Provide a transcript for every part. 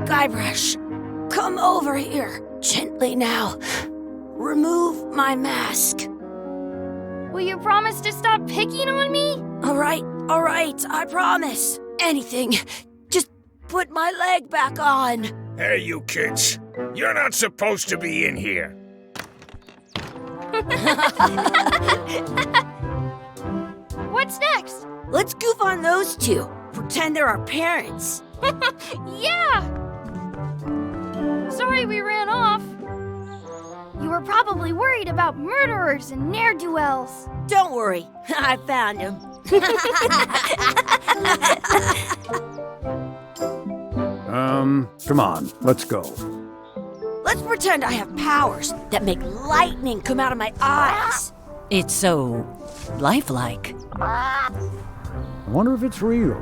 Guybrush, come over here. Gently now. Remove my mask. Will you promise to stop picking on me? All right, I promise. Anything. Just put my leg back on. Hey, you kids. You're not supposed to be in here. What's next? Let's goof on those two. Pretend they're our parents. Yeah! Sorry we ran off. You were probably worried about murderers and ne'er-do-wells. Don't worry, I found him. Come on, let's go. Let's pretend I have powers that make lightning come out of my eyes. It's so lifelike. I wonder if it's real.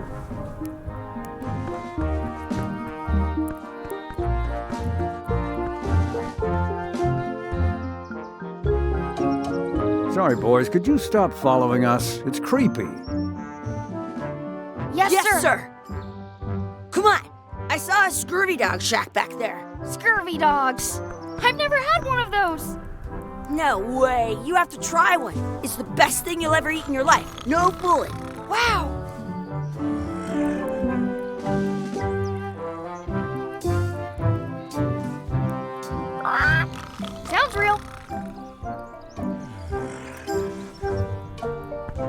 Sorry, boys, could you stop following us? It's creepy. Yes, sir. Come on. I saw a scurvy dog shack back there. Scurvy dogs. I've never had one of those. No way. You have to try one. It's the best thing you'll ever eat in your life. No fooling. Wow. Sounds real.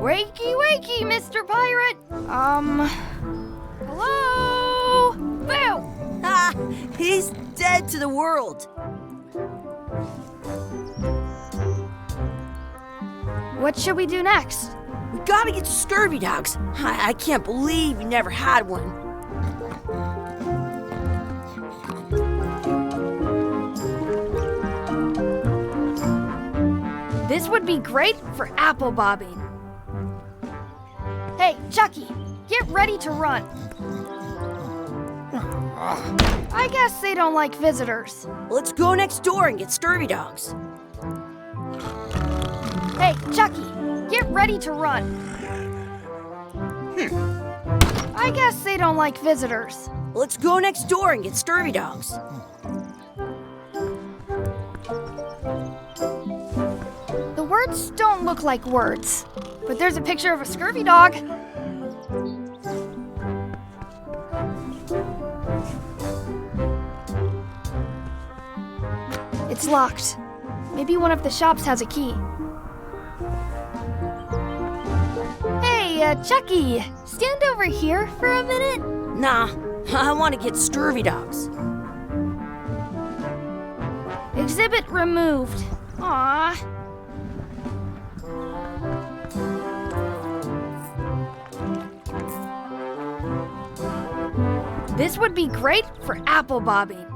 Wakey, wakey, Mr. Pirate. Hello? Boo! Ah, he's dead to the world. What should we do next? We gotta get to scurvy dogs. I can't believe you never had one. This would be great for apple bobbing. Hey, Chucky, get ready to run. I guess they don't like visitors. Let's go next door and get scurvy dogs. Hey, Chucky, get ready to run. I guess they don't like visitors. Let's go next door and get scurvy dogs. The words don't look like words, but there's a picture of a scurvy dog. It's locked. Maybe one of the shops has a key. Hey, Chucky, stand over here for a minute. Nah, I want to get scurvy dogs. Exhibit removed. Aww. This would be great for apple bobbing.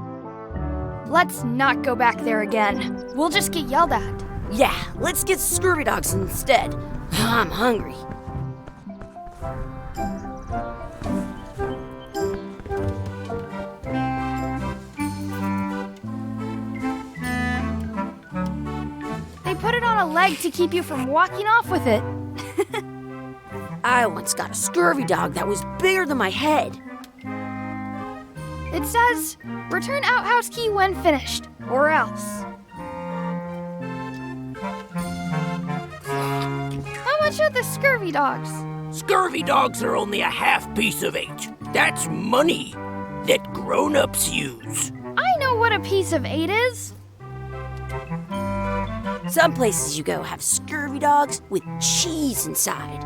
Let's not go back there again. We'll just get yelled at. Yeah, let's get scurvy dogs instead. I'm hungry. They put it on a leg to keep you from walking off with it. I once got a scurvy dog that was bigger than my head. It says, return outhouse key when finished, or else. How much are the scurvy dogs? Scurvy dogs are only a half piece of 8. That's money that grown-ups use. I know what a piece of 8 is. Some places you go have scurvy dogs with cheese inside.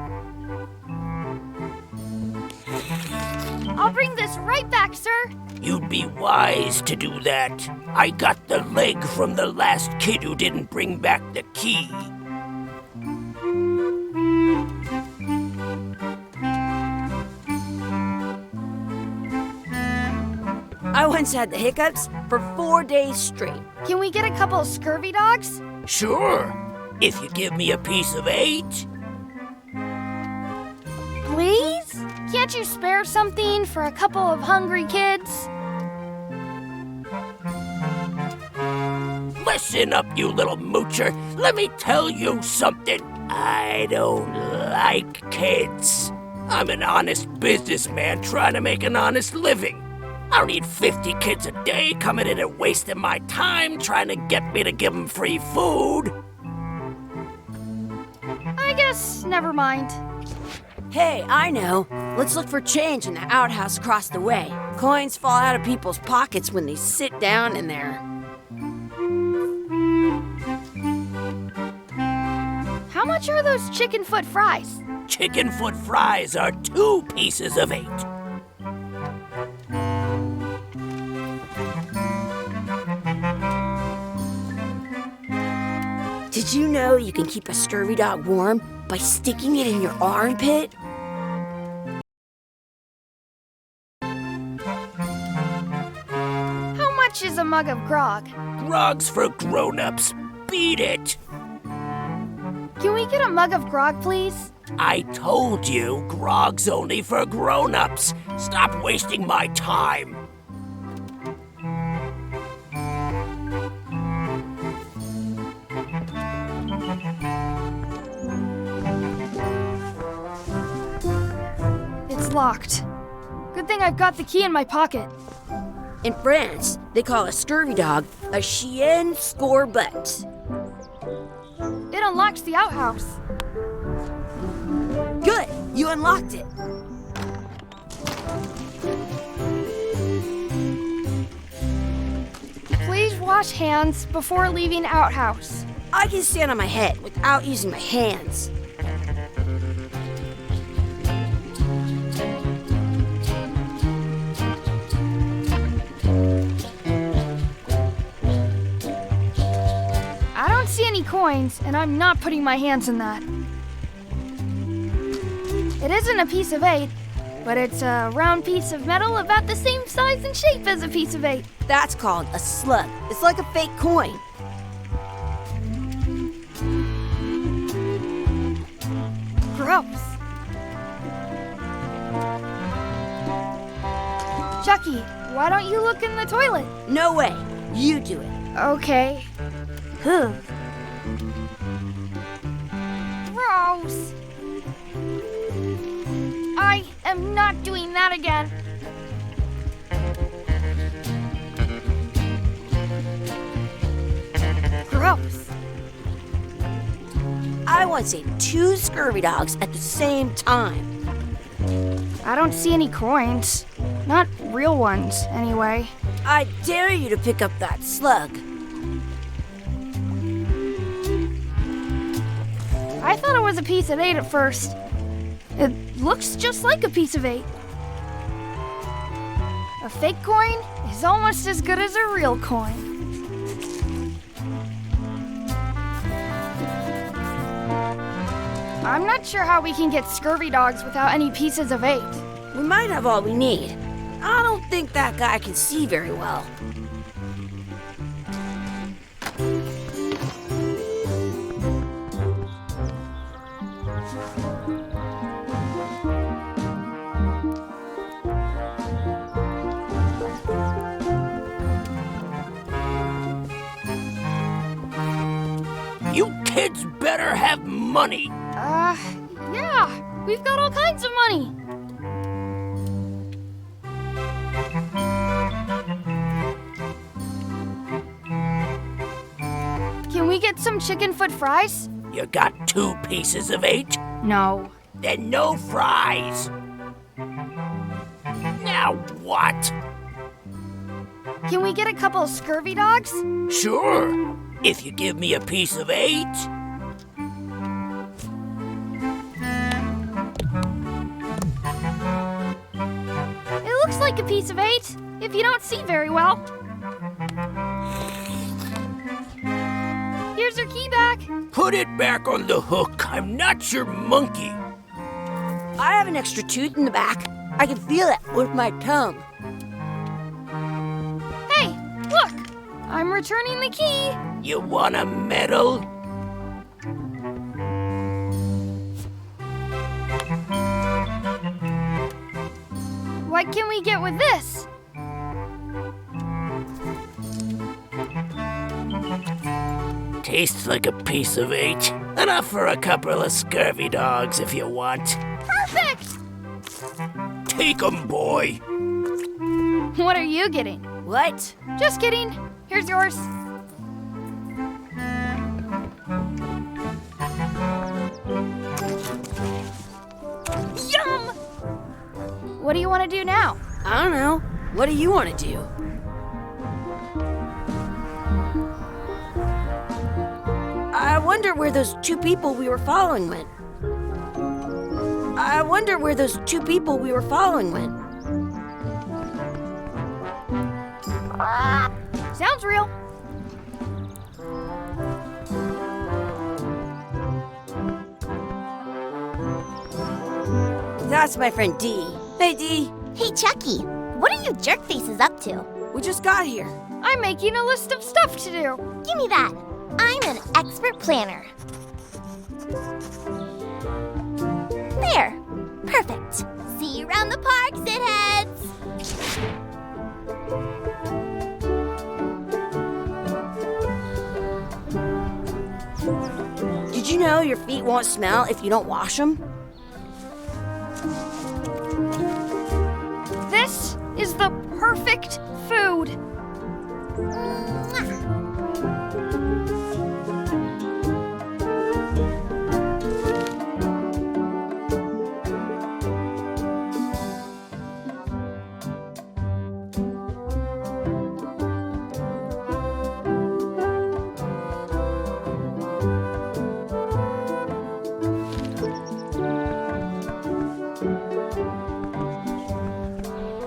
I'll bring this right back, sir. You'd be wise to do that. I got the leg from the last kid who didn't bring back the key. I once had the hiccups for 4 days straight. Can we get a couple of scurvy dogs? Sure, if you give me a piece of 8. Please? Can't you spare something for a couple of hungry kids? Listen up, you little moocher. Let me tell you something. I don't like kids. I'm an honest businessman trying to make an honest living. I don't need 50 kids a day coming in and wasting my time trying to get me to give them free food. I guess never mind. Hey, I know. Let's look for change in the outhouse across the way. Coins fall out of people's pockets when they sit down in there. How much are those chicken foot fries? Chicken foot fries are 2 pieces of 8. Did you know you can keep a scurvy dog warm by sticking it in your armpit? How much is a mug of grog? Grog's for grown-ups. Beat it. Can we get a mug of grog, please? I told you, grog's only for grown-ups. Stop wasting my time. It's locked. Good thing I've got the key in my pocket. In France, they call a scurvy dog a chien scorbut. It unlocks the outhouse. Good, you unlocked it. Please wash hands before leaving outhouse. I can stand on my head without using my hands. I don't see any coins, and I'm not putting my hands in that. It isn't a piece of 8, but it's a round piece of metal about the same size and shape as a piece of 8. That's called a slug. It's like a fake coin. Gross. Chucky, why don't you look in the toilet? No way. You do it. Okay. Huh. Gross. I am not doing that again. Gross. I once ate 2 scurvy dogs at the same time. I don't see any coins. Not real ones, anyway. I dare you to pick up that slug. I thought it was a piece of 8 at first. It looks just like a piece of 8. A fake coin is almost as good as a real coin. I'm not sure how we can get scurvy dogs without any pieces of 8. We might have all we need. I don't think that guy can see very well. You kids better have money. Yeah, we've got all kinds of money. Can we get some chicken foot fries? You got 2 pieces of 8? No. Then no fries. Now what? Can we get a couple of scurvy dogs? Sure, if you give me a piece of 8. It looks like a piece of 8, if you don't see very well. Here's your key back. Put it back on the hook. I'm not your monkey. I have an extra tooth in the back. I can feel it with my tongue. Hey, look! I'm returning the key. You want a medal? What can we get with this? Tastes like a piece of 8. Enough for a couple of scurvy dogs if you want. Perfect! Take 'em, boy. What are you getting? What? Just kidding. Here's yours. Yum! What do you want to do now? I don't know. What do you want to do? I wonder where those two people we were following went. I wonder where those two people we were following went. Sounds real. That's my friend Dee. Hey, Dee. Hey, Chucky, what are you jerk faces up to? We just got here. I'm making a list of stuff to do. Give me that. I'm an expert planner. There. Perfect. See you around the park, shitheads. Did you know your feet won't smell if you don't wash them? This is the perfect food.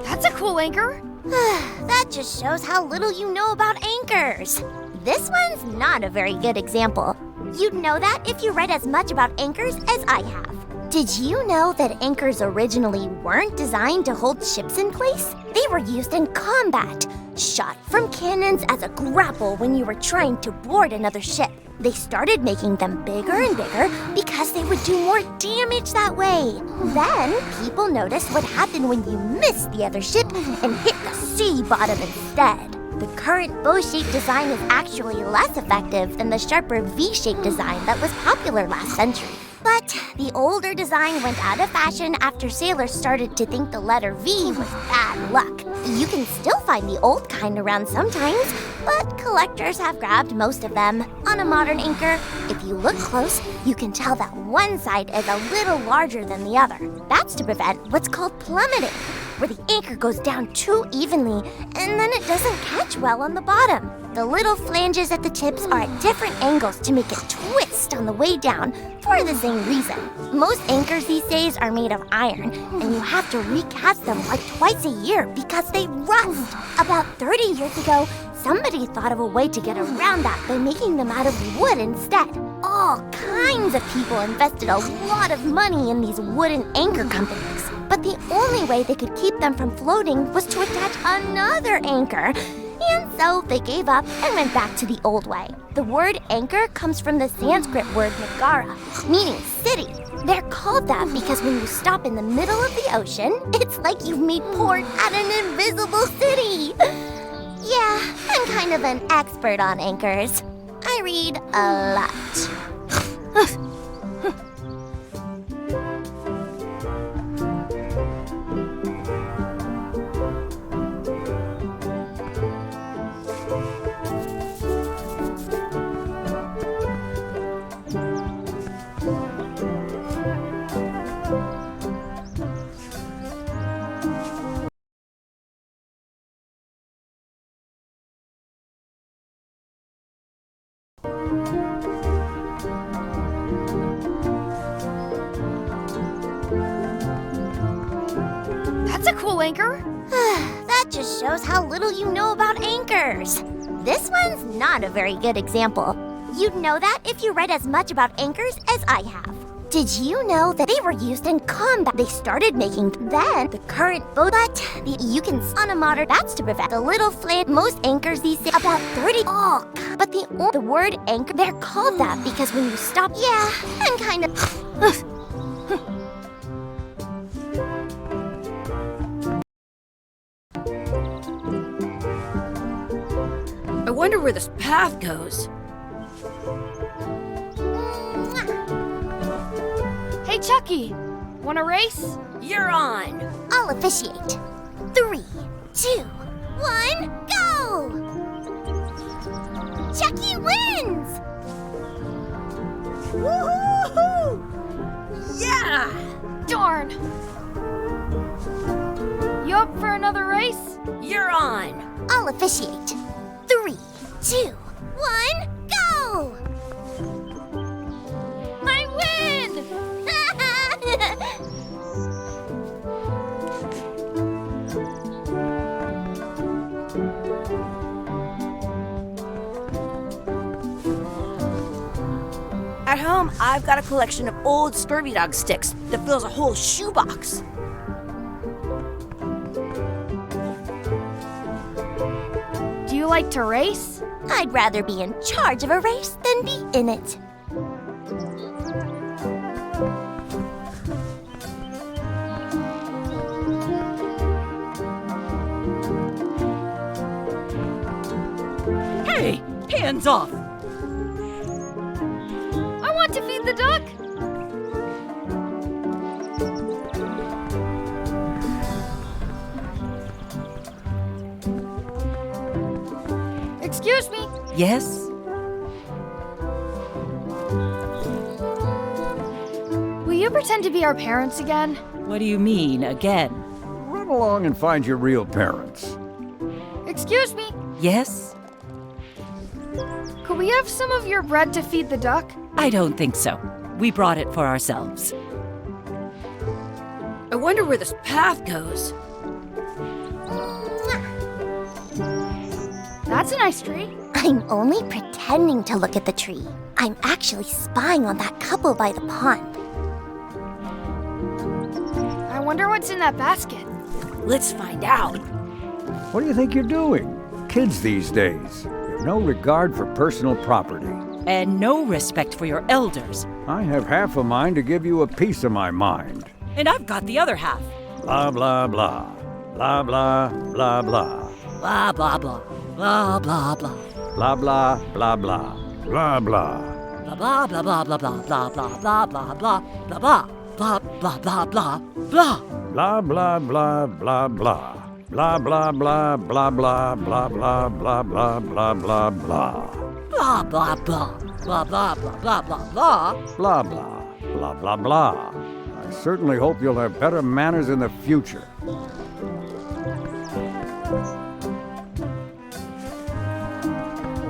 That's a cool anchor. That just shows how little you know about anchors. This one's not a very good example. You'd know that if you read as much about anchors as I have. Did you know that anchors originally weren't designed to hold ships in place? They were used in combat, shot from cannons as a grapple when you were trying to board another ship. They started making them bigger and bigger because they would do more damage that way. Then, people noticed what happened when you missed the other ship and hit the sea bottom instead. The current bow-shaped design is actually less effective than the sharper V-shaped design that was popular last century. But the older design went out of fashion after sailors started to think the letter V was bad luck. You can still find the old kind around sometimes, but collectors have grabbed most of them. On a modern anchor, if you look close, you can tell that one side is a little larger than the other. That's to prevent what's called plummeting, where the anchor goes down too evenly and then it doesn't catch well on the bottom. The little flanges at the tips are at different angles to make it twist on the way down for the same reason. Most anchors these days are made of iron, and you have to recast them like twice a year because they rust. About 30 years ago, somebody thought of a way to get around that by making them out of wood instead. All kinds of people invested a lot of money in these wooden anchor companies. But the only way they could keep them from floating was to attach another anchor. And so they gave up and went back to the old way. The word anchor comes from the Sanskrit word nagara, meaning city. They're called that because when you stop in the middle of the ocean, it's like you've made port at an invisible city. Yeah, I'm kind of an expert on anchors. I read a lot. That's a cool anchor. That just shows how little you know about anchors. This one's not a very good example. You'd know that if you read as much about anchors as I have. Did you know that they were used in combat? They started making then the current boat, but you can on a modern. That's to prevent the little flan. Most anchors these days about 30. Oh, but the word anchor, they're called that because when you stop. Yeah, I'm kind of. I wonder where this path goes. Hey, Chucky, want a race? You're on. I'll officiate. 3, 2, 1, go! Chucky wins! Woohoo! Yeah! Darn! You up for another race? You're on. I'll officiate. 3, 2, 1, go! I win! At home, I've got a collection of old scurvy dog sticks that fills a whole shoebox. Do you like to race? I'd rather be in charge of a race than be in it. Hey, hands off! I want to feed the duck! Excuse me. Yes? Will you pretend to be our parents again? What do you mean, again? Run along and find your real parents. Excuse me. Yes? Could we have some of your bread to feed the duck? I don't think so. We brought it for ourselves. I wonder where this path goes. That's a nice tree. I'm only pretending to look at the tree. I'm actually spying on that couple by the pond. I wonder what's in that basket. Let's find out. What do you think you're doing? Kids these days have no regard for personal property. And no respect for your elders. I have half a mind to give you a piece of my mind. And I've got the other half. Blah, blah, blah. Blah, blah, blah, blah. Blah, blah, blah. Blah, blah, blah. Blah, blah, blah, blah. Blah, blah. Blah, blah, blah, blah, blah, blah, blah, blah, blah, blah, blah, blah, blah, blah, blah, blah, blah. Blah, blah, blah, blah, blah. Blah, blah, blah, blah, blah, blah, blah, blah, blah, blah, blah, blah. Blah, blah, blah. Blah, blah, blah, blah, blah, blah. Blah, blah, blah, blah, blah. I certainly hope you'll have better manners in the future.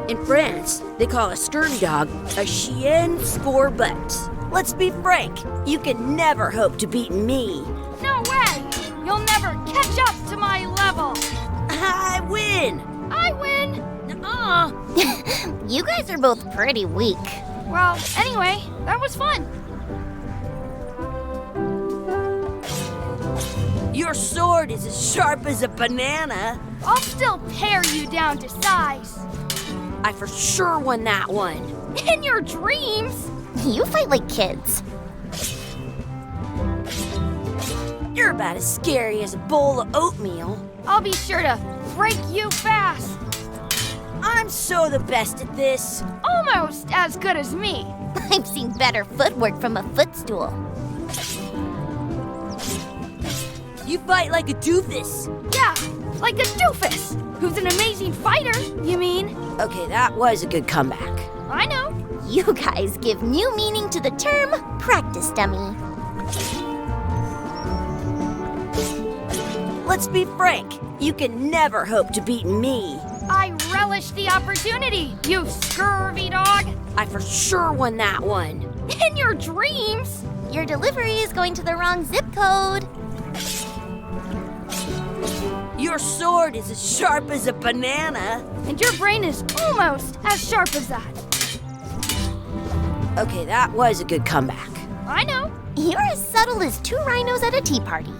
In France, they call a scurvy dog a chien scorbut. Let's be frank, you can never hope to beat me. No way! You'll never catch up to my level! I win! I win! Nuh-uh. You guys are both pretty weak. Well, anyway, that was fun. Your sword is as sharp as a banana. I'll still pare you down to size. I for sure won that one. In your dreams! You fight like kids. You're about as scary as a bowl of oatmeal. I'll be sure to break you fast. I'm so the best at this. Almost as good as me. I've seen better footwork from a footstool. You fight like a doofus. Yeah, like a doofus, who's an amazing fighter, you mean? Okay, that was a good comeback. I know. You guys give new meaning to the term practice dummy. Let's be frank, you can never hope to beat me. I relish the opportunity, you scurvy dog. I for sure won that one. In your dreams. Your delivery is going to the wrong zip code. Your sword is as sharp as a banana. And your brain is almost as sharp as that. Okay, that was a good comeback. I know. You're as subtle as 2 rhinos at a tea party.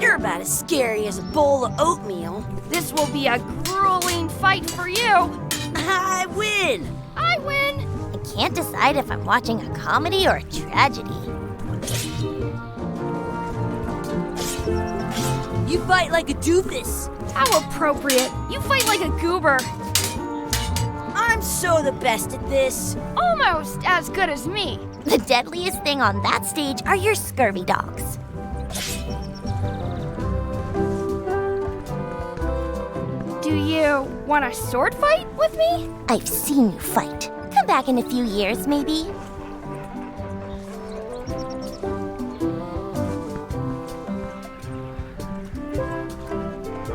You're about as scary as a bowl of oatmeal. This will be a grueling fight for you. I win! I win. I can't decide if I'm watching a comedy or a tragedy. You fight like a doofus. How appropriate. You fight like a goober. I'm so the best at this. Almost as good as me. The deadliest thing on that stage are your scurvy dogs. Do you want a sword fight with me? I've seen you fight. Come back in a few years, maybe.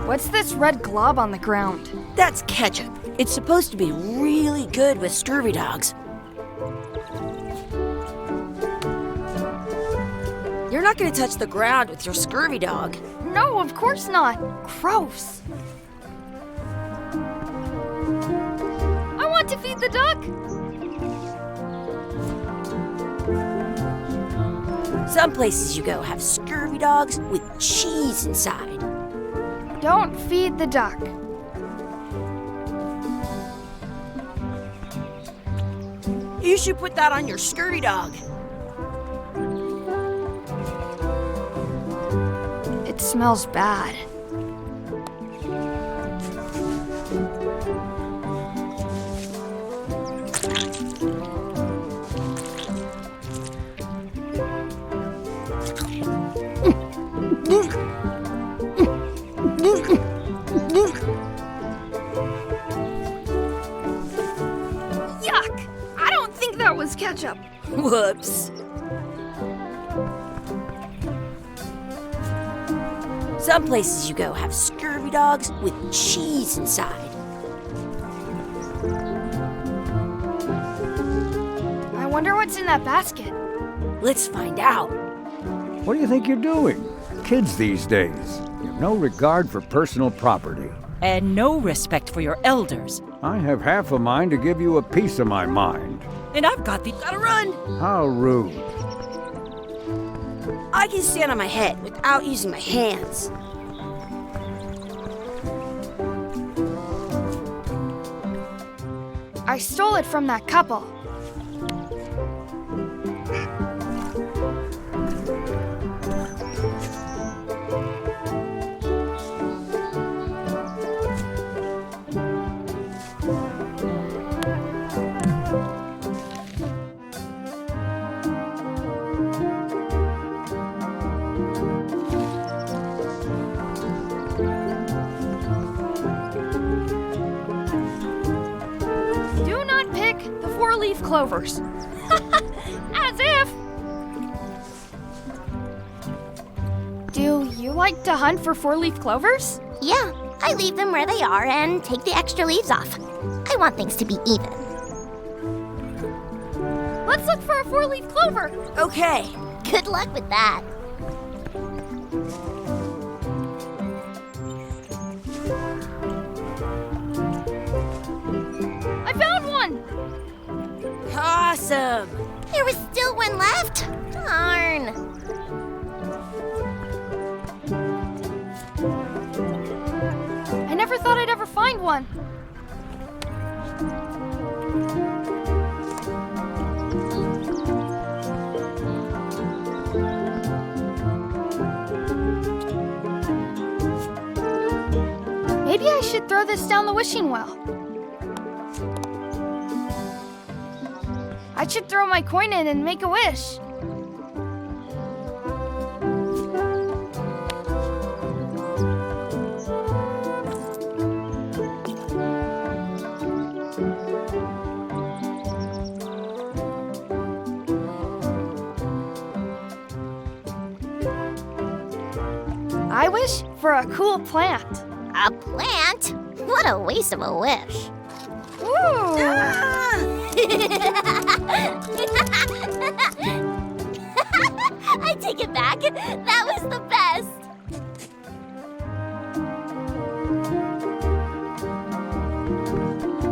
What's this red glob on the ground? That's ketchup. It's supposed to be really good with scurvy dogs. You're not gonna touch the ground with your scurvy dog. No, of course not. Gross. I want to feed the duck. Some places you go have scurvy dogs with cheese inside. Don't feed the duck. You should put that on your scurvy dog. It smells bad. Yuck! I don't think that was ketchup. Whoops. Some places you go have scurvy dogs with cheese inside. I wonder what's in that basket. Let's find out. What do you think you're doing? Kids these days, you have no regard for personal property. And no respect for your elders. I have half a mind to give you a piece of my mind. And I've got the... Gotta run! How rude. I can stand on my head without using my hands. I stole it from that couple. Four-leaf clovers. As if! Do you like to hunt for four-leaf clovers? Yeah, I leave them where they are and take the extra leaves off. I want things to be even. Let's look for a four-leaf clover. Okay. Good luck with that. I found one! Awesome! There was still one left? Darn. I never thought I'd ever find one. Maybe I should throw this down the wishing well. I should throw my coin in and make a wish. I wish for a cool plant. A plant? What a waste of a wish. Ooh! I take it back. That was the best.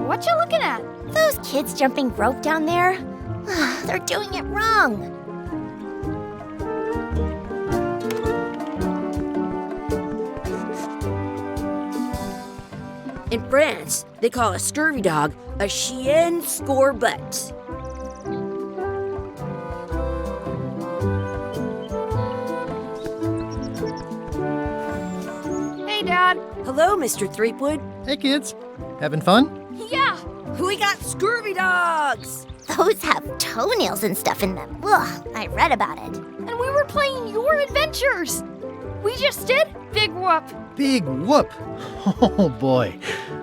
What you looking at? Those kids jumping rope down there, they're doing it wrong. In France, they call a scurvy dog a chien scorbut. Hey, Dad. Hello, Mr. Threepwood. Hey kids, having fun? Yeah. We got scurvy dogs! Those have toenails and stuff in them. Ugh, I read about it. And we were playing your adventures. We just did Big Whoop. Big whoop. Oh boy,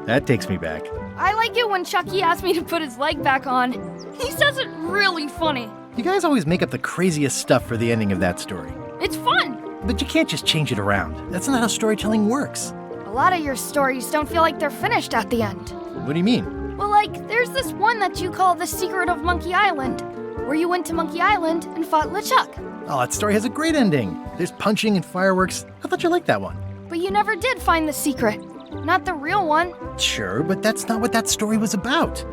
that takes me back. I like it when Chucky asked me to put his leg back on. He says it really funny. You guys always make up the craziest stuff for the ending of that story. It's fun. But you can't just change it around. That's not how storytelling works. A lot of your stories don't feel like they're finished at the end. What do you mean? Well, like, there's this one that you call The Secret of Monkey Island, where you went to Monkey Island and fought LeChuck. Oh, that story has a great ending. There's punching and fireworks. I thought you liked that one. But you never did find the secret. Not the real one. Sure, but that's not what that story was about.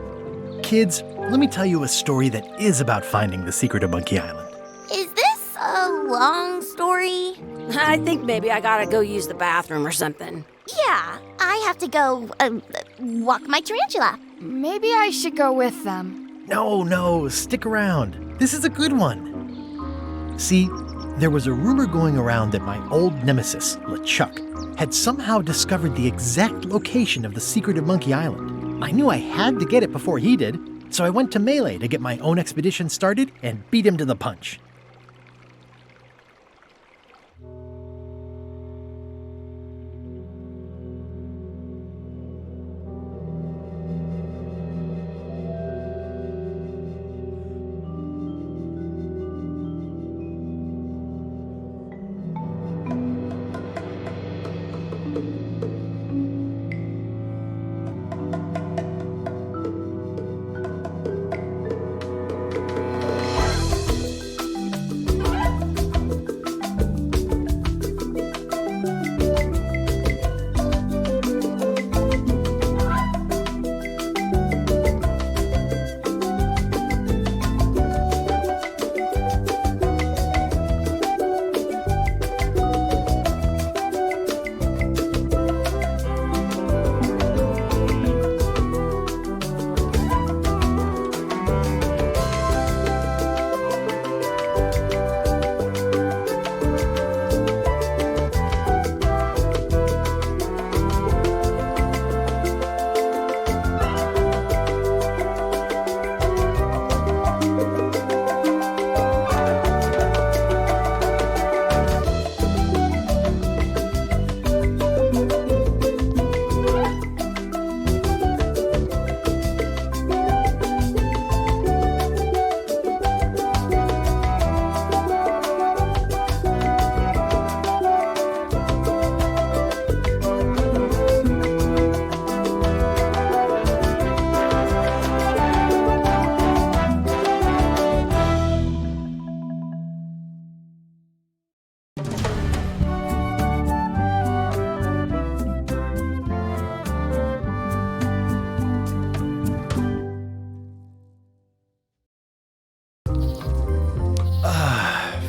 Kids, let me tell you a story that is about finding the secret of Monkey Island. Is this a long story? I think maybe I gotta go use the bathroom or something. Yeah, I have to go walk my tarantula. Maybe I should go with them. No, stick around. This is a good one. See, there was a rumor going around that my old nemesis, LeChuck, had somehow discovered the exact location of the secret of Monkey Island. I knew I had to get it before he did, so I went to Melee to get my own expedition started and beat him to the punch.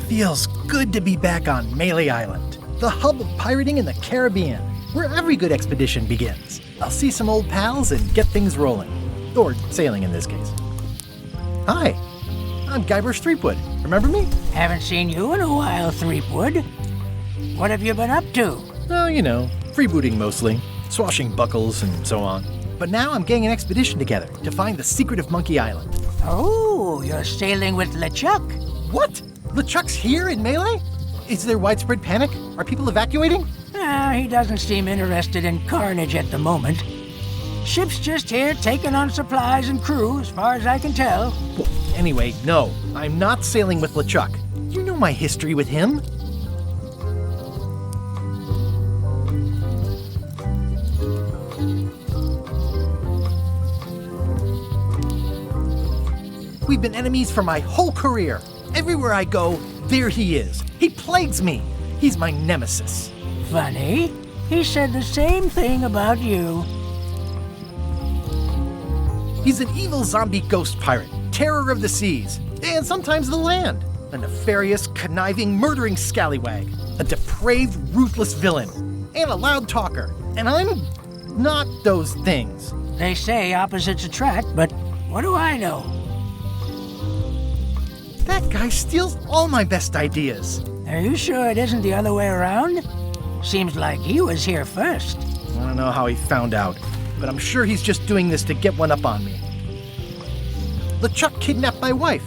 Feels good to be back on Melee Island, the hub of pirating in the Caribbean, where every good expedition begins. I'll see some old pals and get things rolling. Or sailing in this case. Hi, I'm Guybrush Threepwood. Remember me? Haven't seen you in a while, Threepwood. What have you been up to? Oh, you know, freebooting mostly, swashing buckles and so on. But now I'm getting an expedition together to find the secret of Monkey Island. Oh, you're sailing with LeChuck. What? LeChuck's here in Melee? Is there widespread panic? Are people evacuating? He doesn't seem interested in carnage at the moment. Ship's just here taking on supplies and crew, as far as I can tell. Well, anyway, no, I'm not sailing with LeChuck. You know my history with him. We've been enemies for my whole career. Everywhere I go, there he is. He plagues me. He's my nemesis. Funny. He said the same thing about you. He's an evil zombie ghost pirate, terror of the seas, and sometimes the land. A nefarious, conniving, murdering scallywag. A depraved, ruthless villain. And a loud talker. And I'm not those things. They say opposites attract, but what do I know? That guy steals all my best ideas. Are you sure it isn't the other way around? Seems like he was here first. I don't know how he found out, but I'm sure he's just doing this to get one up on me. LeChuck kidnapped my wife.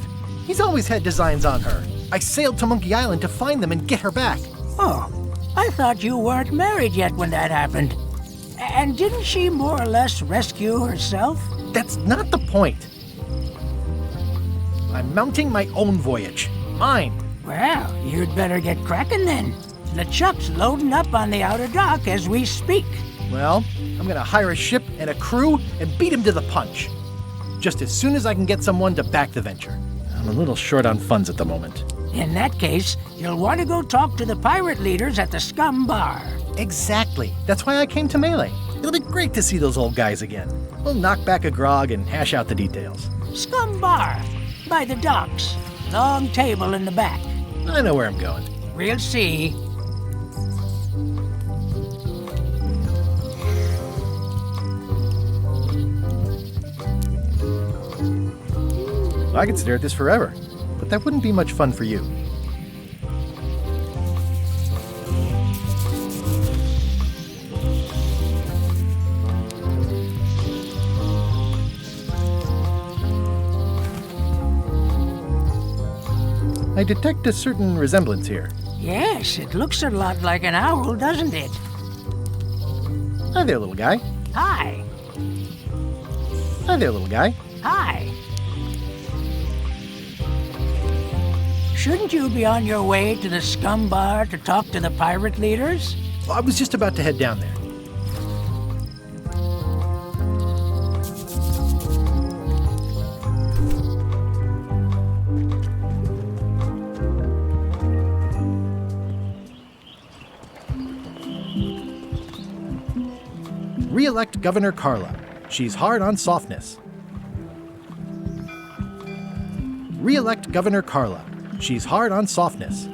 He's always had designs on her. I sailed to Monkey Island to find them and get her back. Oh, I thought you weren't married yet when that happened. And didn't she more or less rescue herself? That's not the point. I'm mounting my own voyage. Mine. Well, you'd better get cracking then. LeChuck's loading up on the outer dock as we speak. Well, I'm gonna hire a ship and a crew and beat him to the punch. Just as soon as I can get someone to back the venture. I'm a little short on funds at the moment. In that case, you'll want to go talk to the pirate leaders at the Scum Bar. Exactly. That's why I came to Melee. It'll be great to see those old guys again. We'll knock back a grog and hash out the details. Scum Bar, by the docks. Long table in the back. I know where I'm going. We'll see. I could stare at this forever, but that wouldn't be much fun for you. I detect a certain resemblance here. Yes, it looks a lot like an owl, doesn't it? Hi there, little guy. Hi. Hi there, little guy. Hi. Shouldn't you be on your way to the Scum Bar to talk to the pirate leaders? Well, I was just about to head down there. Re-elect Governor Carla. She's hard on softness. Re-elect Governor Carla. She's hard on softness.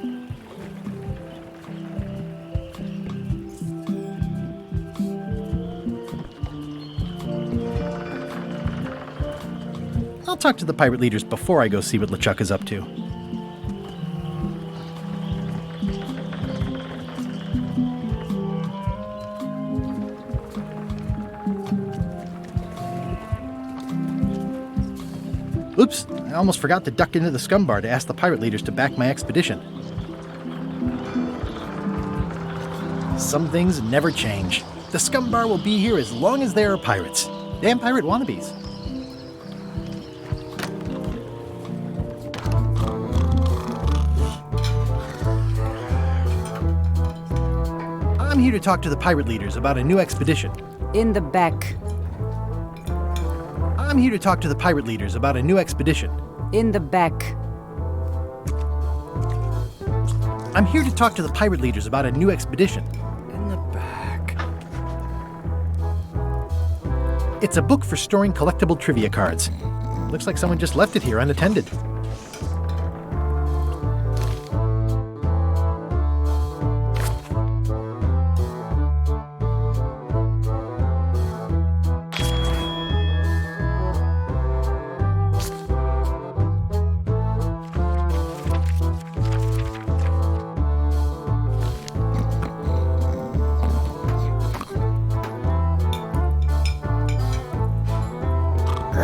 I'll talk to the pirate leaders before I go see what LeChuck is up to. Oops, I almost forgot to duck into the Scum Bar to ask the pirate leaders to back my expedition. Some things never change. The Scum Bar will be here as long as there are pirates. Damn pirate wannabes. I'm here to talk to the pirate leaders about a new expedition. In the back. I'm here to talk to the pirate leaders about a new expedition. In the back. I'm here to talk to the pirate leaders about a new expedition. In the back. It's a book for storing collectible trivia cards. Looks like someone just left it here unattended.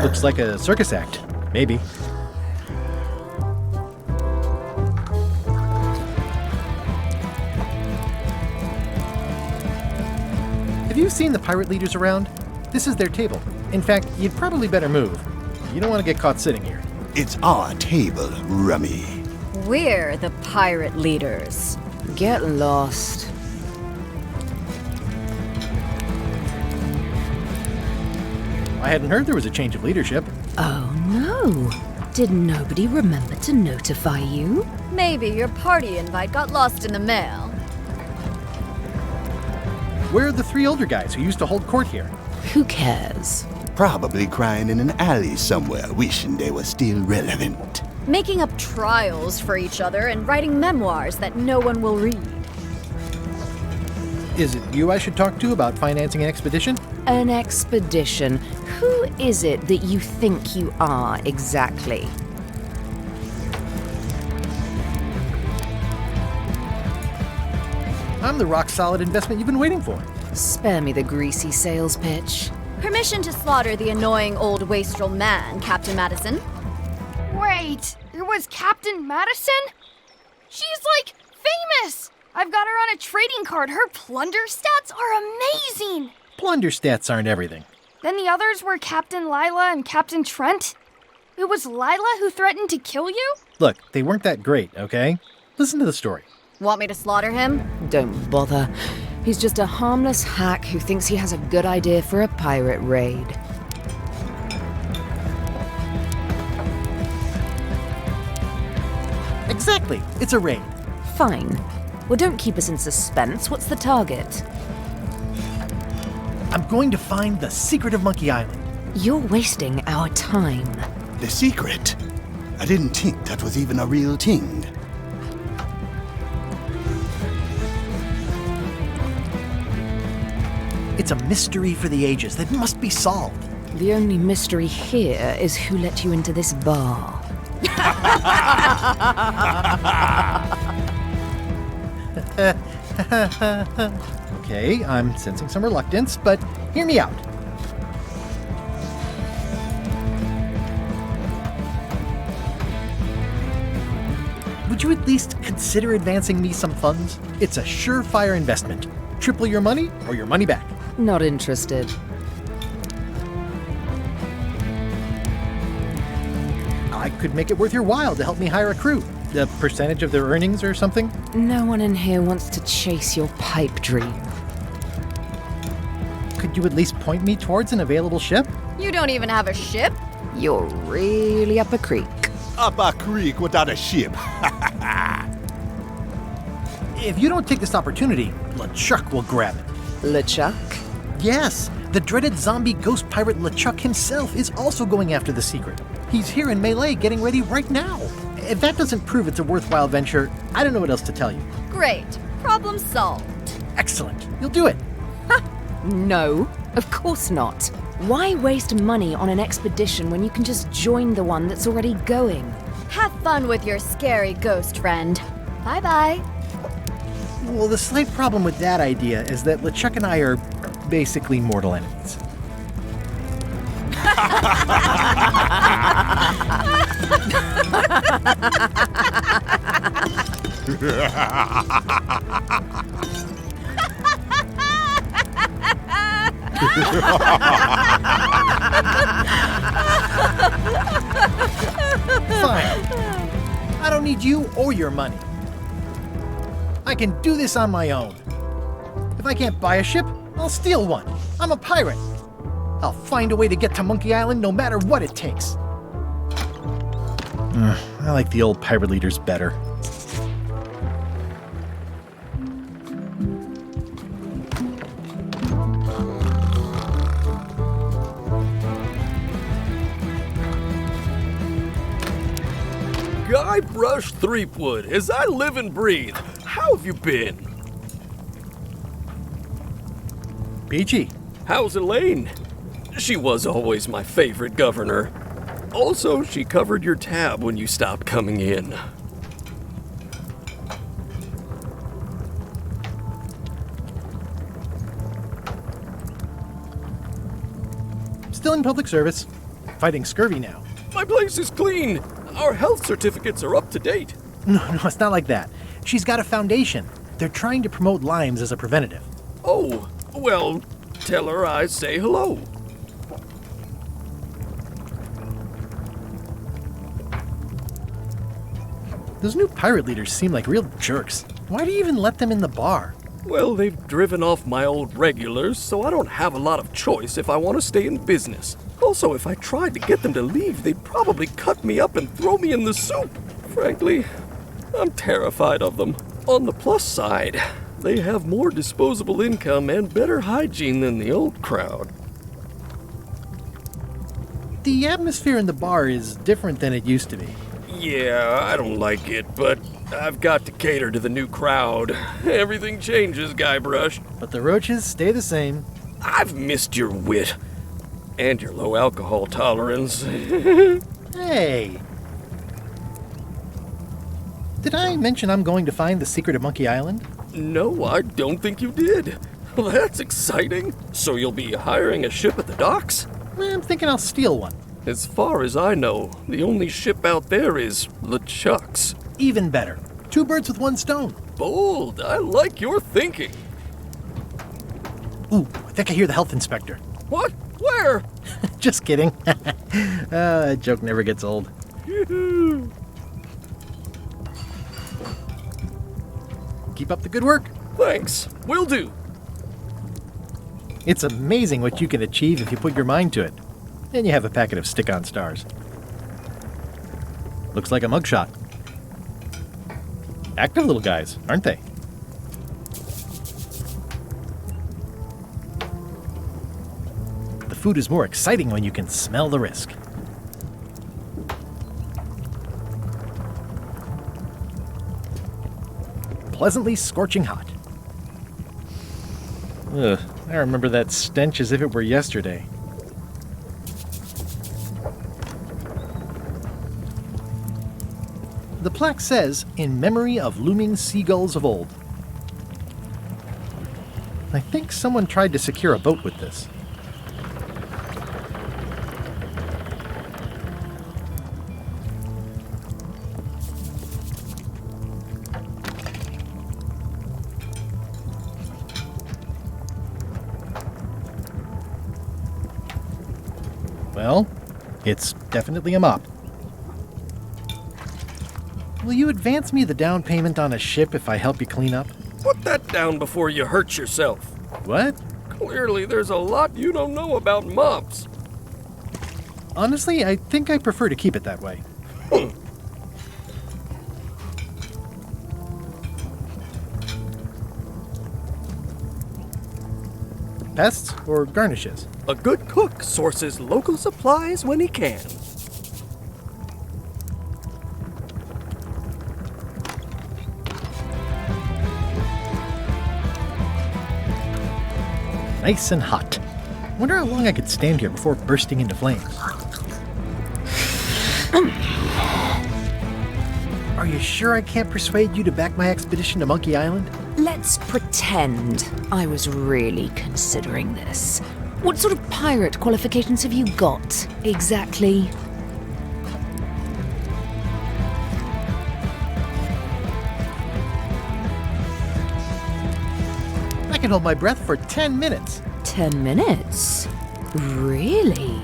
Looks like a circus act. Maybe. Have you seen the pirate leaders around? This is their table. In fact, you'd probably better move. You don't want to get caught sitting here. It's our table, Rummy. We're the pirate leaders. Get lost. I hadn't heard there was a change of leadership. Oh no. Did nobody remember to notify you? Maybe your party invite got lost in the mail. Where are the three older guys who used to hold court here? Who cares? Probably crying in an alley somewhere, wishing they were still relevant. Making up trials for each other and writing memoirs that no one will read. Is it you I should talk to about financing an expedition? An expedition. Who is it that you think you are exactly? I'm the rock-solid investment you've been waiting for. Spare me the greasy sales pitch. Permission to slaughter the annoying old wastrel man, Captain Madison. Wait, it was Captain Madison? She's like famous! I've got her on a trading card. Her plunder stats are amazing! Plunder stats aren't everything. Then the others were Captain Lila and Captain Trent? It was Lila who threatened to kill you? Look, they weren't that great, okay? Listen to the story. Want me to slaughter him? Don't bother. He's just a harmless hack who thinks he has a good idea for a pirate raid. Exactly. It's a raid. Fine. Well, don't keep us in suspense. What's the target? I'm going to find the secret of Monkey Island. You're wasting our time. The secret? I didn't think that was even a real thing. It's a mystery for the ages that must be solved. The only mystery here is who let you into this bar. Okay, I'm sensing some reluctance, but hear me out. Would you at least consider advancing me some funds? It's a surefire investment. Triple your money or your money back. Not interested. I could make it worth your while to help me hire a crew. A percentage of their earnings or something? No one in here wants to chase your pipe dream. Could you at least point me towards an available ship? You don't even have a ship? You're really up a creek. Up a creek without a ship. If you don't take this opportunity, LeChuck will grab it. LeChuck? Yes, the dreaded zombie ghost pirate LeChuck himself is also going after the secret. He's here in Melee getting ready right now. If that doesn't prove it's a worthwhile venture, I don't know what else to tell you. Great. Problem solved. Excellent. You'll do it. No, of course not. Why waste money on an expedition when you can just join the one that's already going? Have fun with your scary ghost friend. Bye-bye. Well, the slight problem with that idea is that LeChuck and I are basically mortal enemies. Fine. I don't need you or your money. I can do this on my own. If I can't buy a ship, I'll steal one. I'm a pirate. I'll find a way to get to Monkey Island no matter what it takes. I like the old pirate leaders better. Guybrush Threepwood, as I live and breathe. How have you been? Peachy. How's Elaine? She was always my favorite governor. Also, she covered your tab when you stopped coming in. Still in public service. Fighting scurvy now. My place is clean. Our health certificates are up to date. No, it's not like that. She's got a foundation. They're trying to promote Lyme's as a preventative. Oh, well, tell her I say hello. Those new pirate leaders seem like real jerks. Why do you even let them in the bar? Well, they've driven off my old regulars, so I don't have a lot of choice if I want to stay in business. Also, if I tried to get them to leave, they'd probably cut me up and throw me in the soup. Frankly, I'm terrified of them. On the plus side, they have more disposable income and better hygiene than the old crowd. The atmosphere in the bar is different than it used to be. Yeah, I don't like it, but I've got to cater to the new crowd. Everything changes, Guybrush. But the roaches stay the same. I've missed your wit. And your low alcohol tolerance. Hey! Did I mention I'm going to find the secret of Monkey Island? No, I don't think you did. Well, that's exciting. So you'll be hiring a ship at the docks? I'm thinking I'll steal one. As far as I know, the only ship out there is LeChuck's. Even better. 2 birds with 1 stone. Bold. I like your thinking. Ooh, I think I hear the health inspector. What? Where? Just kidding. That joke never gets old. Keep up the good work. Thanks. Will do. It's amazing what you can achieve if you put your mind to it. Then you have a packet of stick-on stars. Looks like a mugshot. Active little guys, aren't they? The food is more exciting when you can smell the risk. Pleasantly scorching hot. Ugh, I remember that stench as if it were yesterday. The plaque says, "In memory of looming seagulls of old." I think someone tried to secure a boat with this. Well, it's definitely a mop. Will you advance me the down payment on a ship if I help you clean up? Put that down before you hurt yourself. What? Clearly, there's a lot you don't know about mops. Honestly, I think I prefer to keep it that way. Pests or garnishes? A good cook sources local supplies when he can. Nice and hot. Wonder how long I could stand here before bursting into flames. Are you sure I can't persuade you to back my expedition to Monkey Island? Let's pretend I was really considering this. What sort of pirate qualifications have you got, exactly? I can hold my breath for 10 minutes. 10 minutes? Really?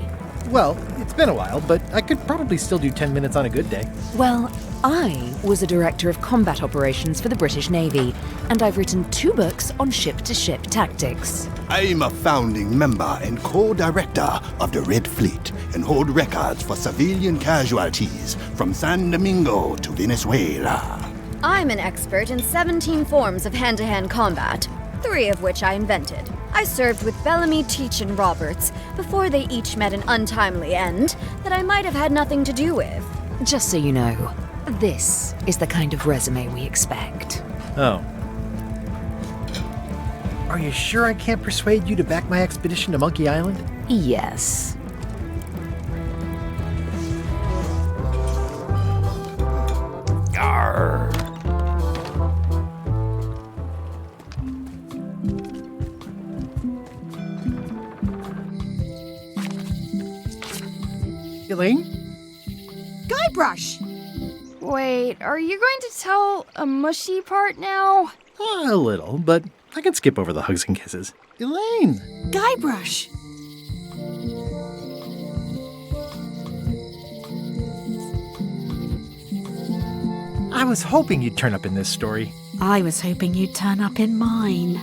Well, it's been a while, but I could probably still do 10 minutes on a good day. Well, I was a director of combat operations for the British Navy, and I've written 2 books on ship-to-ship tactics. I'm a founding member and co-director of the Red Fleet and hold records for civilian casualties from San Domingo to Venezuela. I'm an expert in 17 forms of hand-to-hand combat, 3 of which I invented. I served with Bellamy, Teach, and Roberts before they each met an untimely end that I might have had nothing to do with. Just so you know, this is the kind of resume we expect. Oh. Are you sure I can't persuade you to back my expedition to Monkey Island? Yes. Arr. Elaine? Guybrush! Wait, are you going to tell a mushy part now? A little, but I can skip over the hugs and kisses. Elaine! Guybrush! I was hoping you'd turn up in this story. I was hoping you'd turn up in mine.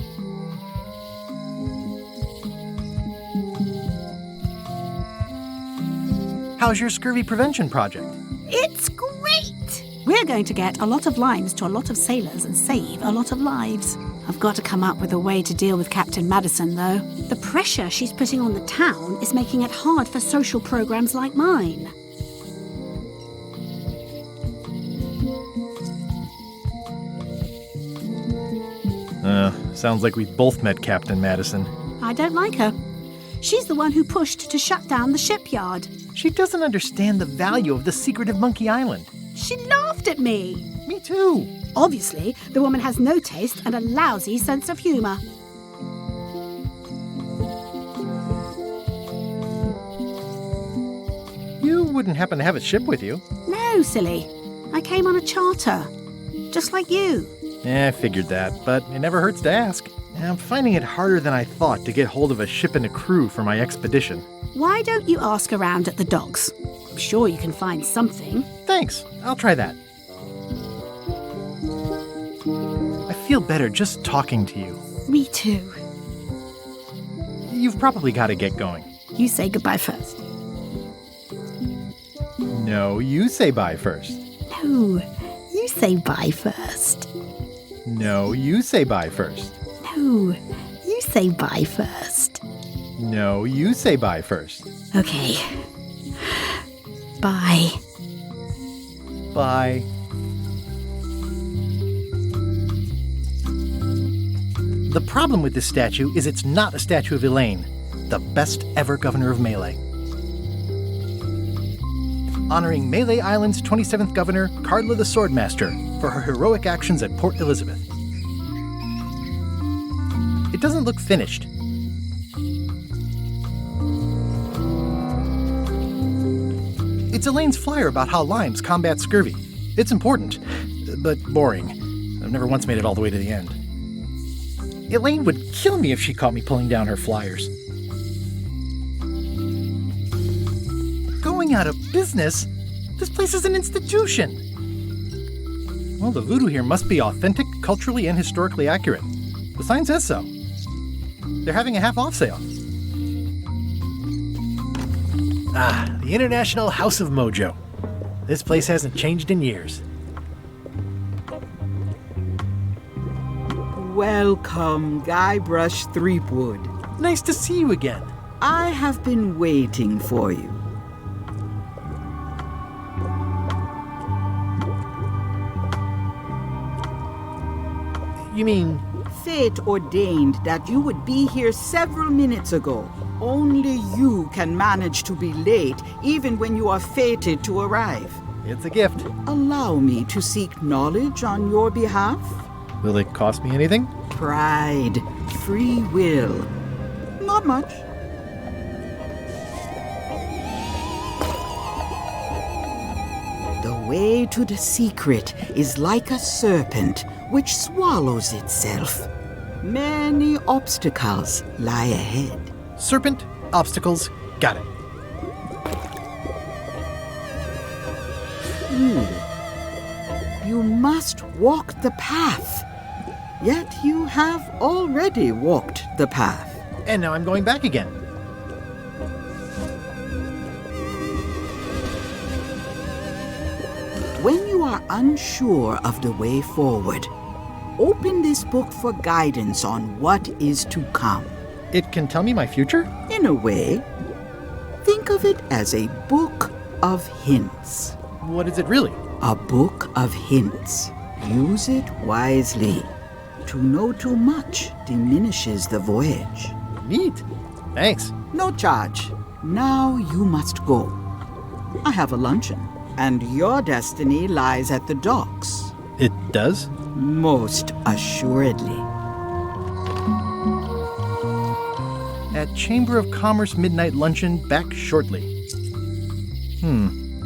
How's your scurvy prevention project? It's great! We're going to get a lot of lines to a lot of sailors and save a lot of lives. I've got to come up with a way to deal with Captain Madison, though. The pressure she's putting on the town is making it hard for social programs like mine. Sounds like we've both met Captain Madison. I don't like her. She's the one who pushed to shut down the shipyard. She doesn't understand the value of the secret of Monkey Island. She laughed at me. Me too. Obviously, the woman has no taste and a lousy sense of humor. wouldn't happen to have a ship with you. No, silly. I came on a charter. Just like you. I figured that, but it never hurts to ask. I'm finding it harder than I thought to get hold of a ship and a crew for my expedition. Why don't you ask around at the docks? I'm sure you can find something. Thanks. I'll try that. I feel better just talking to you. Me too. You've probably got to get going. You say goodbye first. No, you say bye first. No, you say bye first. No, you say bye first. No, you say bye first. No, you say bye first. Okay. Bye. Bye. The problem with this statue is it's not a statue of Elaine, the best ever governor of Melee. Honoring Melee Island's 27th governor, Carla the Swordmaster, for her heroic actions at Port Elizabeth. It doesn't look finished. It's Elaine's flyer about how limes combat scurvy. It's important, but boring. I've never once made it all the way to the end. Elaine would kill me if she caught me pulling down her flyers. Going out of business? This place is an institution. Well, the voodoo here must be authentic, culturally, and historically accurate. The sign says so. They're having a half-off sale. The International House of Mojo. This place hasn't changed in years. Welcome, Guybrush Threepwood. Nice to see you again. I have been waiting for you. You mean? Fate ordained that you would be here several minutes ago. Only you can manage to be late, even when you are fated to arrive. It's a gift. Allow me to seek knowledge on your behalf. Will it cost me anything? Pride, free will. Not much. The way to the secret is like a serpent which swallows itself. Many obstacles lie ahead. Serpent, obstacles, got it. You must walk the path. Yet you have already walked the path. And now I'm going back again. When you are unsure of the way forward, open this book for guidance on what is to come. It can tell me my future? In a way. Think of it as a book of hints. What is it really? A book of hints. Use it wisely. To know too much diminishes the voyage. Neat. Thanks. No charge. Now you must go. I have a luncheon, and your destiny lies at the docks. It does? Most assuredly. At Chamber of Commerce Midnight Luncheon, back shortly.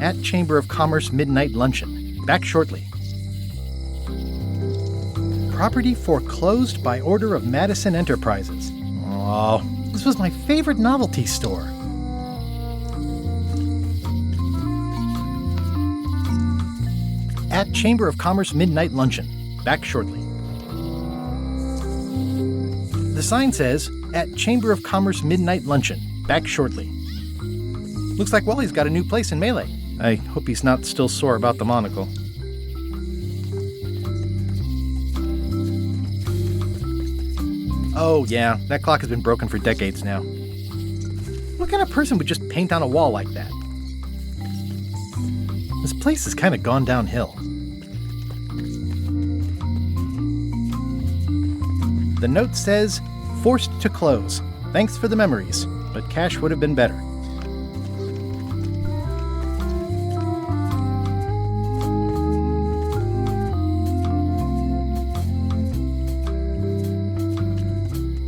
At Chamber of Commerce Midnight Luncheon, back shortly. Property foreclosed by order of Madison Enterprises. Oh, this was my favorite novelty store. At Chamber of Commerce Midnight Luncheon, back shortly. The sign says, at Chamber of Commerce Midnight Luncheon, back shortly. Looks like Wally's got a new place in Melee. I hope he's not still sore about the monocle. Oh yeah, that clock has been broken for decades now. What kind of person would just paint on a wall like that? This place has kind of gone downhill. The note says, forced to close. Thanks for the memories, but cash would have been better.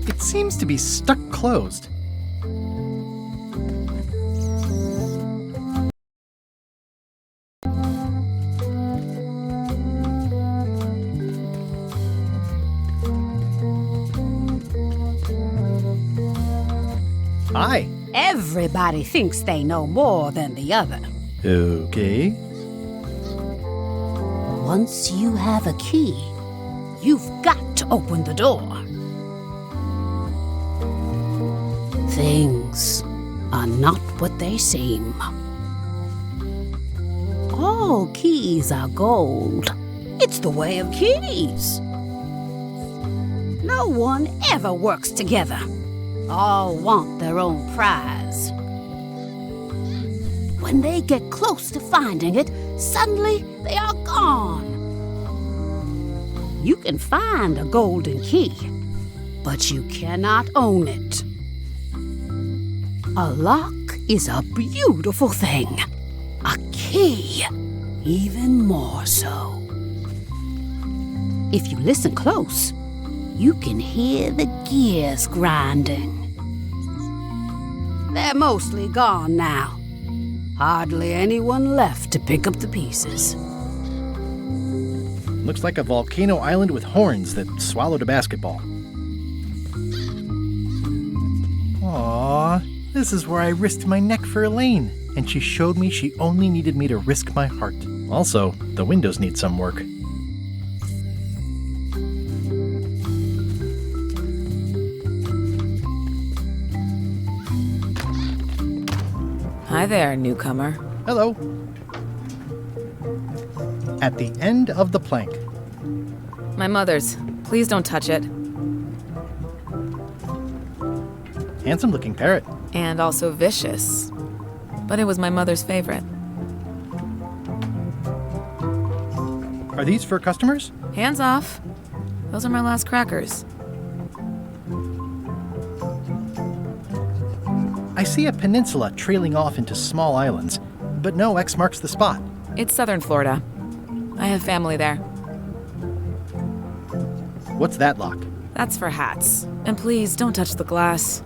It seems to be stuck closed. Hi. Everybody thinks they know more than the other. Okay. Once you have a key, you've got to open the door. Things are not what they seem. All keys are gold. It's the way of keys. No one ever works together. All want their own prize. When they get close to finding it, suddenly they are gone. You can find a golden key, but you cannot own it. A lock is a beautiful thing. A key, even more so. If you listen close, you can hear the gears grinding. They're mostly gone now. Hardly anyone left to pick up the pieces. Looks like a volcano island with horns that swallowed a basketball. Aww, this is where I risked my neck for Elaine, and she showed me she only needed me to risk my heart. Also, the windows need some work. Hi there, newcomer. Hello. At the end of the plank. My mother's. Please don't touch it. Handsome looking parrot. And also vicious. But it was my mother's favorite. Are these for customers? Hands off. Those are my last crackers. I see a peninsula trailing off into small islands, but no X marks the spot. It's southern Florida. I have family there. What's that lock? That's for hats. And please, don't touch the glass.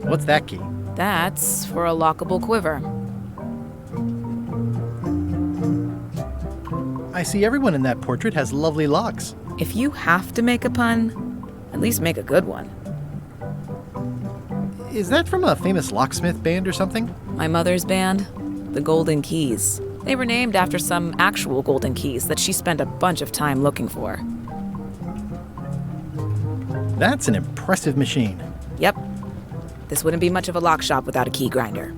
What's that key? That's for a lockable quiver. I see everyone in that portrait has lovely locks. If you have to make a pun, at least make a good one. Is that from a famous locksmith band or something? My mother's band, the Golden Keys. They were named after some actual golden keys that she spent a bunch of time looking for. That's an impressive machine. Yep. This wouldn't be much of a lock shop without a key grinder.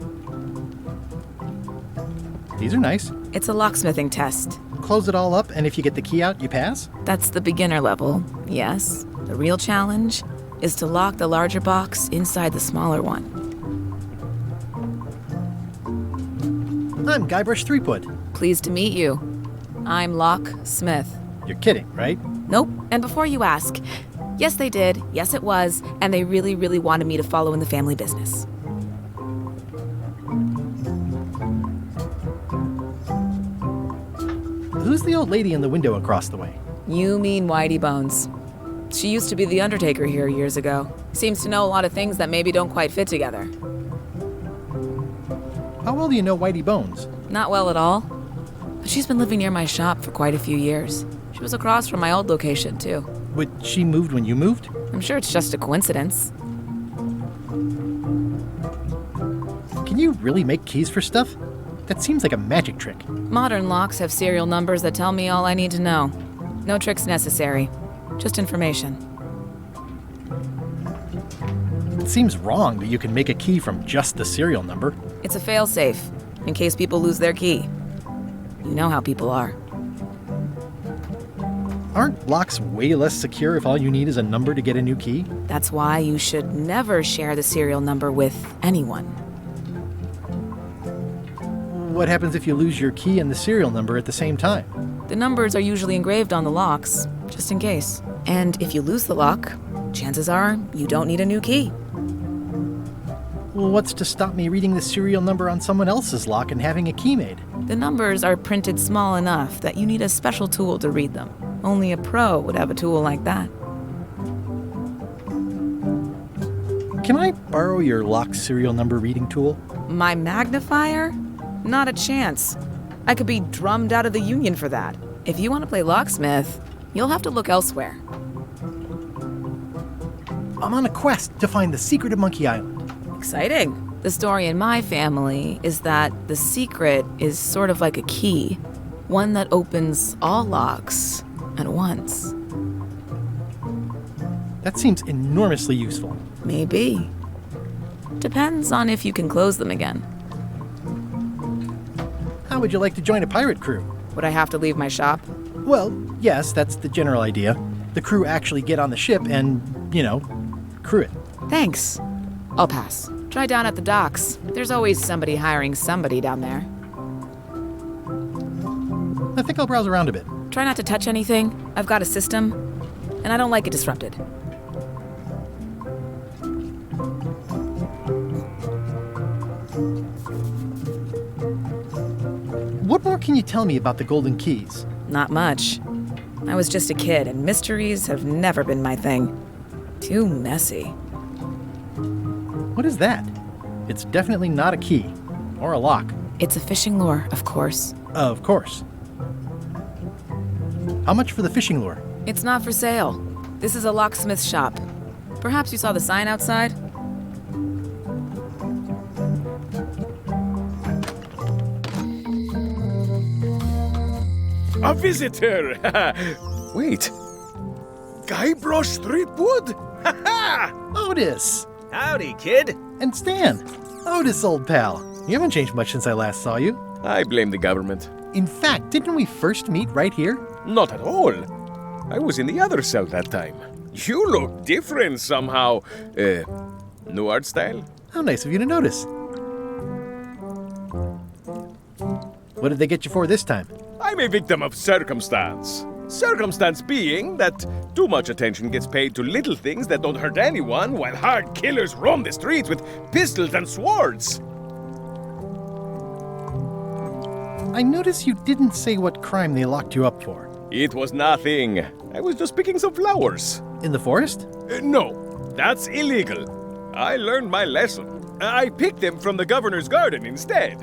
These are nice. It's a locksmithing test. Close it all up, and if you get the key out, you pass? That's the beginner level, yes. The real challenge is to lock the larger box inside the smaller one. I'm Guybrush Threepwood. Pleased to meet you. I'm Lock Smith. You're kidding, right? Nope. And before you ask, yes, they did. Yes, it was. And they really, really wanted me to follow in the family business. Who's the old lady in the window across the way? You mean Whitey Bones. She used to be the Undertaker here years ago. Seems to know a lot of things that maybe don't quite fit together. How well do you know Whitey Bones? Not well at all. But she's been living near my shop for quite a few years. She was across from my old location, too. But she moved when you moved? I'm sure it's just a coincidence. Can you really make keys for stuff? That seems like a magic trick. Modern locks have serial numbers that tell me all I need to know. No tricks necessary. Just information. It seems wrong that you can make a key from just the serial number. It's a failsafe, in case people lose their key. You know how people are. Aren't locks way less secure if all you need is a number to get a new key? That's why you should never share the serial number with anyone. What happens if you lose your key and the serial number at the same time? The numbers are usually engraved on the locks, just in case. And if you lose the lock, chances are you don't need a new key. Well, what's to stop me reading the serial number on someone else's lock and having a key made? The numbers are printed small enough that you need a special tool to read them. Only a pro would have a tool like that. Can I borrow your lock serial number reading tool? My magnifier? Not a chance. I could be drummed out of the union for that. If you want to play locksmith, You'll have to look elsewhere. I'm on a quest to find the secret of Monkey Island. Exciting. The story in my family is that the secret is sort of like a key, one that opens all locks at once. That seems enormously useful. Maybe. Depends on if you can close them again. How would you like to join a pirate crew? Would I have to leave my shop? Well, yes, that's the general idea. The crew actually get on the ship and, crew it. Thanks. I'll pass. Try down at the docks. There's always somebody hiring somebody down there. I think I'll browse around a bit. Try not to touch anything. I've got a system, and I don't like it disrupted. What more can you tell me about the Golden Keys? Not much. I was just a kid, and mysteries have never been my thing. Too messy. What is that? It's definitely not a key. Or a lock. It's a fishing lure, of course. Of course. How much for the fishing lure? It's not for sale. This is a locksmith shop. Perhaps you saw the sign outside? A visitor! Wait. Guybrush Threepwood? Otis! Howdy, kid. And Stan. Otis, old pal. You haven't changed much since I last saw you. I blame the government. In fact, didn't we first meet right here? Not at all. I was in the other cell that time. You look different somehow. New art style? How nice of you to notice. What did they get you for this time? I'm a victim of circumstance. Circumstance being that too much attention gets paid to little things that don't hurt anyone, while hard killers roam the streets with pistols and swords. I notice you didn't say what crime they locked you up for. It was nothing. I was just picking some flowers. In the forest? No, that's illegal. I learned my lesson. I picked them from the governor's garden instead.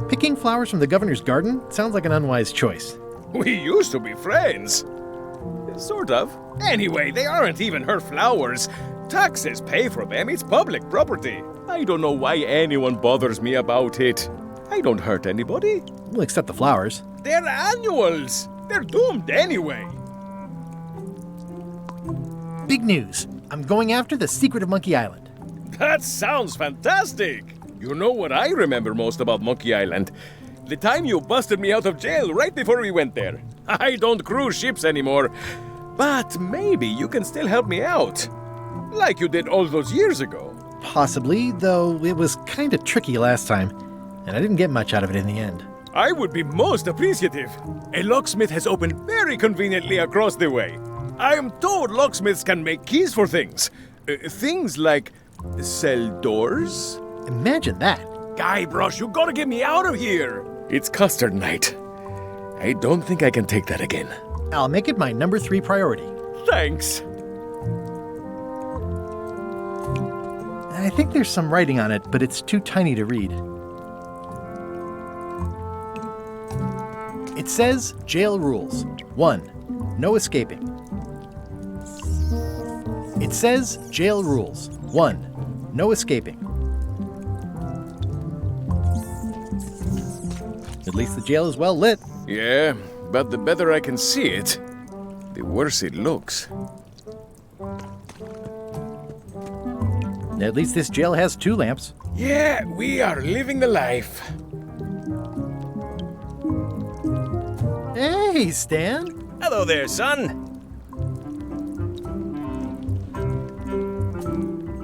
Picking flowers from the governor's garden sounds like an unwise choice. We used to be friends. Sort of. Anyway, they aren't even her flowers. Taxes pay for them. It's public property. I don't know why anyone bothers me about it. I don't hurt anybody. Well, except the flowers. They're annuals. They're doomed anyway. Big news. I'm going after the secret of Monkey Island. That sounds fantastic. You know what I remember most about Monkey Island? The time you busted me out of jail right before we went there. I don't cruise ships anymore. But maybe you can still help me out. Like you did all those years ago. Possibly, though it was kind of tricky last time. And I didn't get much out of it in the end. I would be most appreciative. A locksmith has opened very conveniently across the way. I am told locksmiths can make keys for things. Things like cell doors. Imagine that. Guybrush, you gotta get me out of here. It's custard night. I don't think I can take that again. I'll make it my number 3 priority. Thanks. I think there's some writing on it, but it's too tiny to read. It says jail rules. 1. No escaping. It says jail rules. 1. No escaping. At least the jail is well lit. Yeah, but the better I can see it, the worse it looks. At least this jail has 2 lamps. Yeah, we are living the life. Hey, Stan. Hello there, son.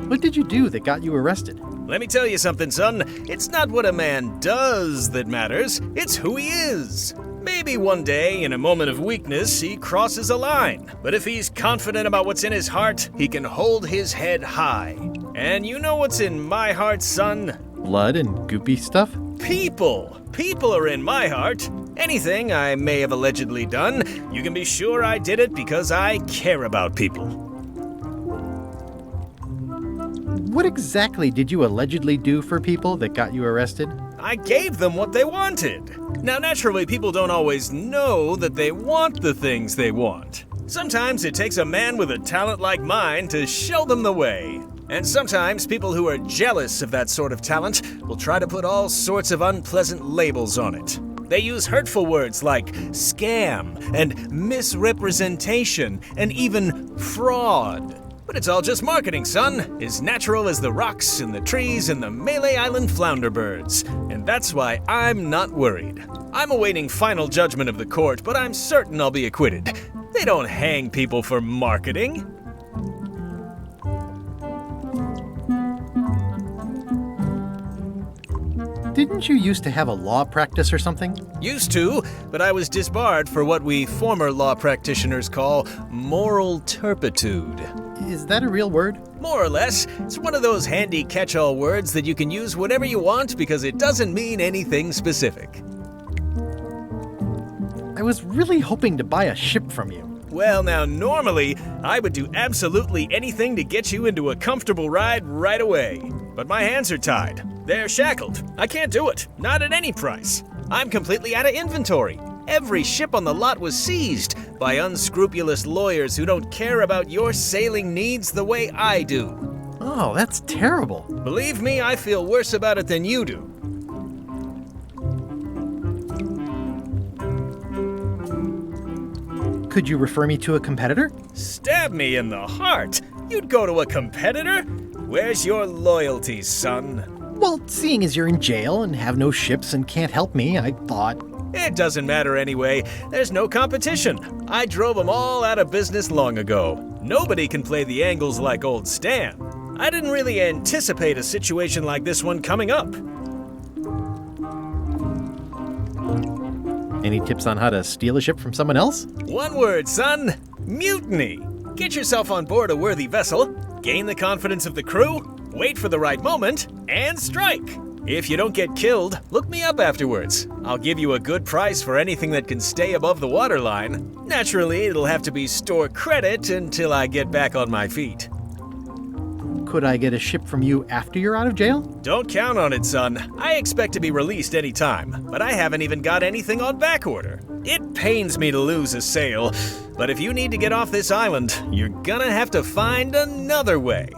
What did you do that got you arrested? Let me tell you something, son. It's not what a man does that matters, it's who he is. Maybe one day, in a moment of weakness, he crosses a line. But if he's confident about what's in his heart, he can hold his head high. And you know what's in my heart, son? Blood and goopy stuff? People. People are in my heart. Anything I may have allegedly done, you can be sure I did it because I care about people. What exactly did you allegedly do for people that got you arrested? I gave them what they wanted. Now, naturally, people don't always know that they want the things they want. Sometimes it takes a man with a talent like mine to show them the way. And sometimes people who are jealous of that sort of talent will try to put all sorts of unpleasant labels on it. They use hurtful words like scam and misrepresentation and even fraud. But it's all just marketing, son. As natural as the rocks and the trees and the Malay Island flounder birds. And that's why I'm not worried. I'm awaiting final judgment of the court, but I'm certain I'll be acquitted. They don't hang people for marketing. Didn't you used to have a law practice or something? Used to, but I was disbarred for what we former law practitioners call moral turpitude. Is that a real word? More or less. It's one of those handy catch-all words that you can use whenever you want because it doesn't mean anything specific. I was really hoping to buy a ship from you. Well, now, normally, I would do absolutely anything to get you into a comfortable ride right away. But my hands are tied. They're shackled. I can't do it. Not at any price. I'm completely out of inventory. Every ship on the lot was seized by unscrupulous lawyers who don't care about your sailing needs the way I do. Oh, that's terrible. Believe me, I feel worse about it than you do. Could you refer me to a competitor? Stab me in the heart. You'd go to a competitor? Where's your loyalty, son? Well, seeing as you're in jail and have no ships and can't help me, I thought... It doesn't matter anyway. There's no competition. I drove them all out of business long ago. Nobody can play the angles like old Stan. I didn't really anticipate a situation like this one coming up. Any tips on how to steal a ship from someone else? One word, son. Mutiny. Get yourself on board a worthy vessel, gain the confidence of the crew, wait for the right moment, and strike. If you don't get killed, look me up afterwards. I'll give you a good price for anything that can stay above the waterline. Naturally, it'll have to be store credit until I get back on my feet. Could I get a ship from you after you're out of jail? Don't count on it, son. I expect to be released any time, but I haven't even got anything on back order. It pains me to lose a sail, but if you need to get off this island, you're gonna have to find another way.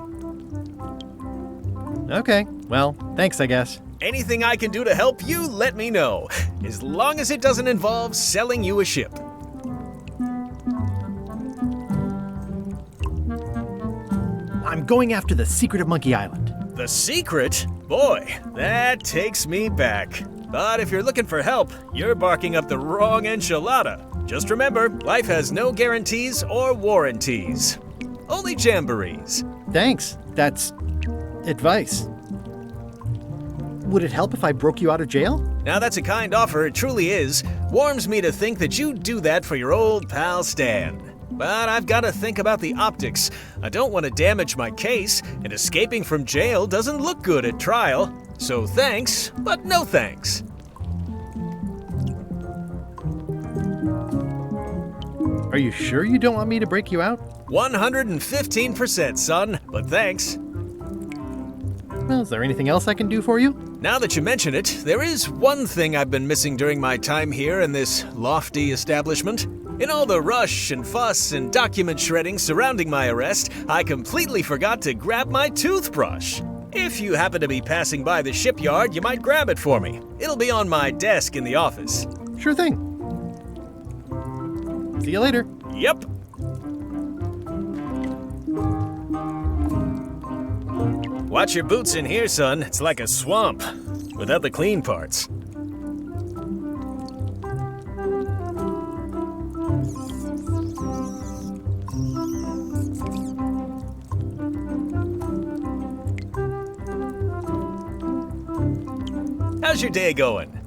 Okay, well, thanks, I guess. Anything I can do to help you, let me know, as long as it doesn't involve selling you a ship. I'm going after the secret of Monkey Island. The secret? Boy, that takes me back. But if you're looking for help, you're barking up the wrong enchilada. Just remember, life has no guarantees or warranties. Only jamborees. Thanks. That's advice. Would it help if I broke you out of jail? Now that's a kind offer, it truly is. Warms me to think that you'd do that for your old pal Stan. But I've got to think about the optics. I don't want to damage my case, and escaping from jail doesn't look good at trial. So thanks, but no thanks. Are you sure you don't want me to break you out? 115%, son, but thanks. Well, is there anything else I can do for you? Now that you mention it, there is one thing I've been missing during my time here in this lofty establishment. In all the rush and fuss and document shredding surrounding my arrest, I completely forgot to grab my toothbrush. If you happen to be passing by the shipyard, you might grab it for me. It'll be on my desk in the office. Sure thing. See you later. Yep. Watch your boots in here, son. It's like a swamp, without the clean parts. How's your day going?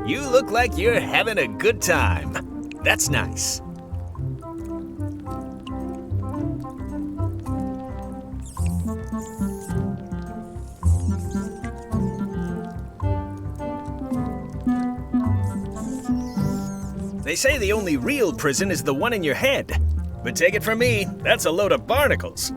You look like you're having a good time. That's nice. They say the only real prison is the one in your head. But take it from me, that's a load of barnacles.